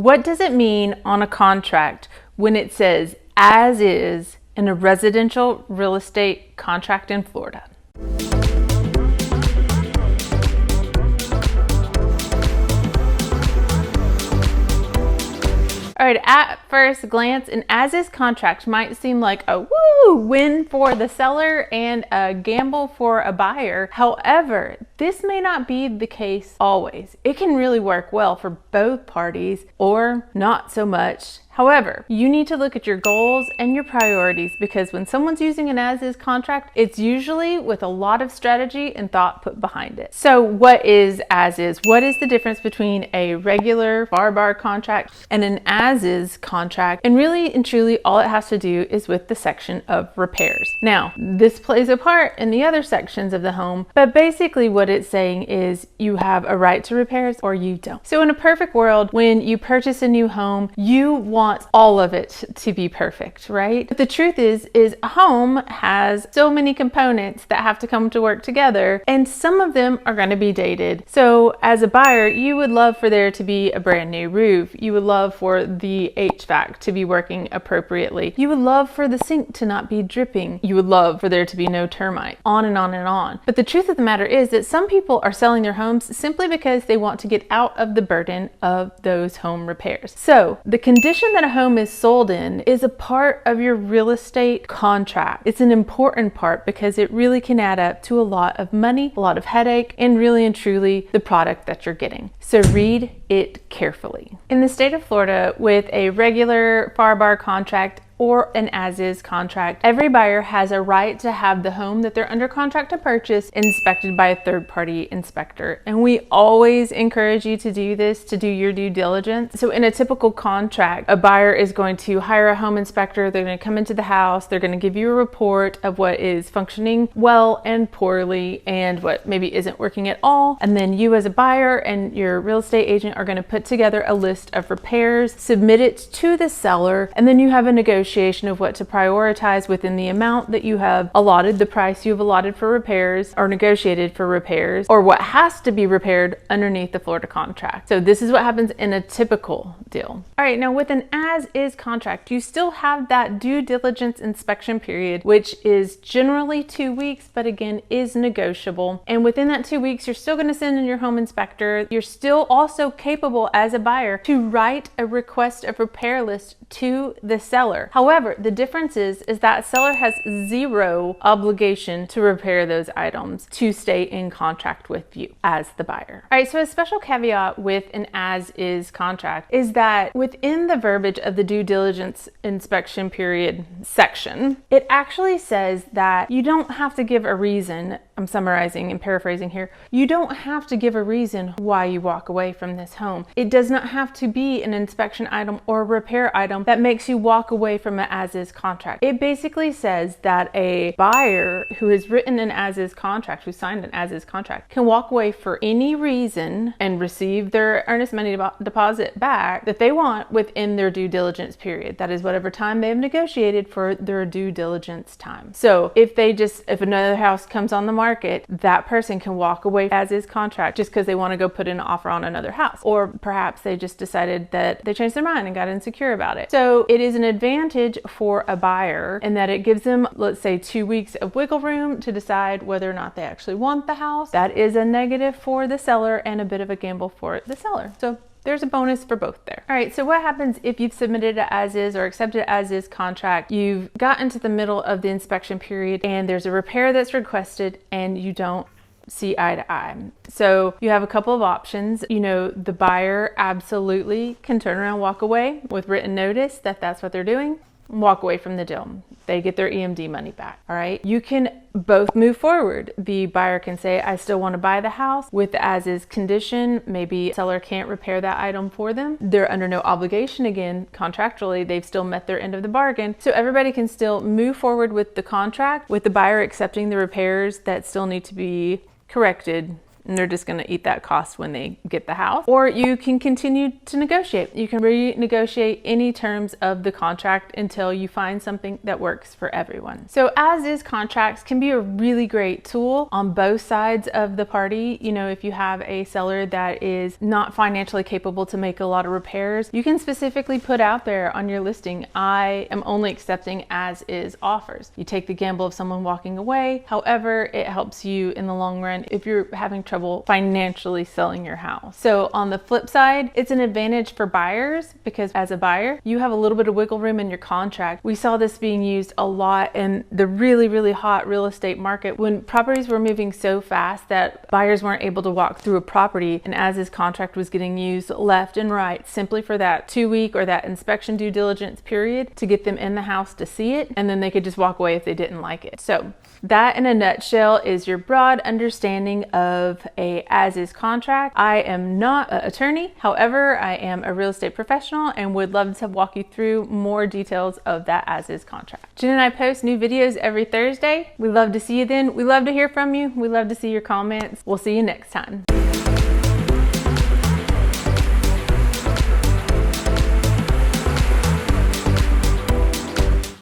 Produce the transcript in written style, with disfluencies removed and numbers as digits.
What does it mean on a contract when it says as is in a residential real estate contract in Florida? All right, at first glance, an as-is contract might seem like a win for the seller and a gamble for a buyer. However, this may not be the case always. It can really work well for both parties or not so much. However, you need to look at your goals and your priorities, because when someone's using an as-is contract, it's usually with a lot of strategy and thought put behind it. So what is as-is? What is the difference between a regular bar contract and an as-is contract? And really and truly, all it has to do is with the section of repairs. Now, this plays a part in the other sections of the home, but basically what it's saying is you have a right to repairs or you don't. So in a perfect world, when you purchase a new home, you want all of it to be perfect, right? But the truth is a home has so many components that have to come to work together, and some of them are going to be dated. So as a buyer, you would love for there to be a brand new roof. You would love for the HVAC to be working appropriately. You would love for the sink to not be dripping. You would love for there to be no termites, on and on and on. But the truth of the matter is that some people are selling their homes simply because they want to get out of the burden of those home repairs. So the condition that a home is sold in is a part of your real estate contract. It's an important part because it really can add up to a lot of money, a lot of headache, and really and truly the product that you're getting. So read it carefully. In the state of Florida, with a regular bar contract or an as-is contract, every buyer has a right to have the home that they're under contract to purchase inspected by a third-party inspector. And we always encourage you to do this, to do your due diligence. So in a typical contract, a buyer is going to hire a home inspector. They're going to come into the house. They're going to give you a report of what is functioning well and poorly and what maybe isn't working at all. And then you as a buyer and your real estate agent are going to put together a list of repairs, submit it to the seller, and then you have a negotiation of what to prioritize within the amount that you have allotted, the price you have allotted for repairs or negotiated for repairs, or what has to be repaired underneath the Florida contract. So this is what happens in a typical deal. All right, now with an as-is contract, you still have that due diligence inspection period, which is generally 2 weeks, but again is negotiable. And within that 2 weeks, you're still going to send in your home inspector. You're still also capable as a buyer to write a request of repair list to the seller. However, the difference is that seller has zero obligation to repair those items to stay in contract with you as the buyer. All right, so a special caveat with an as-is contract is that within the verbiage of the due diligence inspection period section, it actually says that you don't have to give a reason. I'm summarizing and paraphrasing here. You don't have to give a reason why you walk away from this home. It does not have to be an inspection item or repair item that makes you walk away from an as-is contract. It basically says that a buyer who has written an as-is contract, who signed an as-is contract, can walk away for any reason and receive their earnest money deposit back that they want within their due diligence period. That is whatever time they've negotiated for their due diligence time. So if another house comes on the market, that person can walk away as-is contract just because they want to go put an offer on another house. Or perhaps they just decided that they changed their mind and got insecure about it. So it is an advantage for a buyer in that it gives them, let's say, 2 weeks of wiggle room to decide whether or not they actually want the house. That is a negative for the seller and a bit of a gamble for the seller. So there's a bonus for both there. All right, so what happens if you've submitted an as-is or accepted an as-is contract, you've gotten to the middle of the inspection period and there's a repair that's requested and you don't see eye to eye? So you have a couple of options. The buyer absolutely can turn around, walk away with written notice that that's what they're doing, and walk away from the deal. They get their EMD money back. All right. You can both move forward. The buyer can say, I still want to buy the house with the as-is condition. Maybe the seller can't repair that item for them. They're under no obligation. Again, contractually, they've still met their end of the bargain. So everybody can still move forward with the contract, with the buyer accepting the repairs that still need to be corrected and they're just going to eat that cost when they get the house. Or you can continue to negotiate. You can renegotiate any terms of the contract until you find something that works for everyone. So as-is contracts can be a really great tool on both sides of the party. You know, if you have a seller that is not financially capable to make a lot of repairs, you can specifically put out there on your listing, I am only accepting as-is offers. You take the gamble of someone walking away. However, it helps you in the long run if you're having trouble financially selling your house. So on the flip side, it's an advantage for buyers because as a buyer, you have a little bit of wiggle room in your contract. We saw this being used a lot in the really hot real estate market when properties were moving so fast that buyers weren't able to walk through a property, and as-is contract was getting used left and right simply for that 2-week or that inspection due diligence period to get them in the house to see it, and then they could just walk away if they didn't like it. So that in a nutshell is your broad understanding of a as-is contract. I am not an attorney, however, I am a real estate professional and would love to walk you through more details of that as-is contract. Jen and I post new videos every Thursday. We love to see you then. We love to hear from you. We love to see your comments. We'll see you next time.